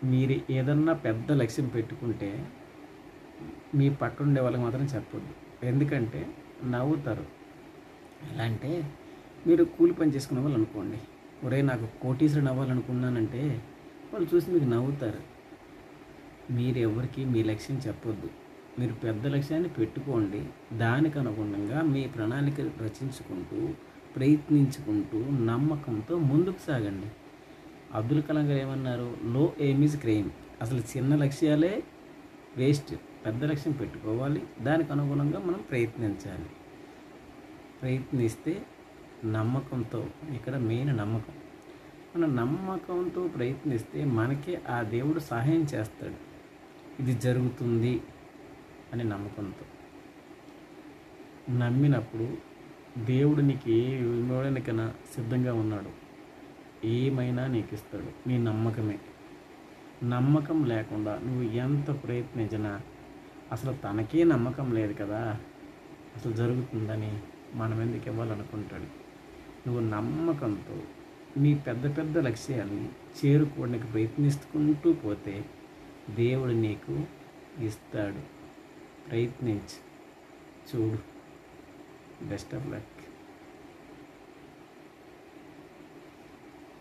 మీరు ఏదన్నా పెద్ద లక్ష్యం పెట్టుకుంటే మీ పక్కన ఉండే వాళ్ళకి మాత్రం చెప్పొద్దు. ఎందుకంటే నవ్వుతారు. ఎలా అంటే మీరు కూలి పని చేసుకునే వాళ్ళు అనుకోండి, ఒరేయ్ నాకు కోటీశ్వరుడు అవ్వాలనుకున్నానంటే వాళ్ళు చూసి మీకు నవ్వుతారు. మీరు ఎవరికి మీ లక్ష్యం చెప్పొద్దు. మీరు పెద్ద లక్ష్యాన్ని పెట్టుకోండి. దానికి అనుగుణంగా మీ ప్రణాళిక రచించుకుంటూ, ప్రయత్నించుకుంటూ, నమ్మకంతో ముందుకు సాగండి. అబ్దుల్ కలాం గారు ఏమన్నారు? లో ఎయిమ్ ఈజ్ క్రైమ్. అసలు చిన్న లక్ష్యాలే వేస్ట్. పెద్ద లక్ష్యం పెట్టుకోవాలి. దానికి అనుగుణంగా మనం ప్రయత్నించాలి. ప్రయత్నిస్తే నమ్మకంతో, ఇక్కడ మెయిన్ నమ్మకం. మన నమ్మకంతో ప్రయత్నిస్తే మనకే ఆ దేవుడు సహాయం చేస్తాడు. ఇది జరుగుతుంది అని నమ్మకంతో నమ్మినప్పుడు దేవుడు నీకు ఏ ఇవ్వడానికైనా సిద్ధంగా ఉన్నాడు. ఏమైనా నీకు ఇస్తాడు. నీ నమ్మకమే. నమ్మకం లేకుండా నువ్వు ఎంత ప్రయత్నించినా అసలు తనకే నమ్మకం లేదు కదా, అసలు జరుగుతుందని మనం ఎందుకు ఇవ్వాలనుకుంటాడు. నువ్వు నమ్మకంతో నీ పెద్ద పెద్ద లక్ష్యాలని చేరుకోవడానికి ప్రయత్నించుకుంటూ పోతే దేవుడు నీకు ఇస్తాడు. ప్రయత్నించు, చూడు. Best of luck.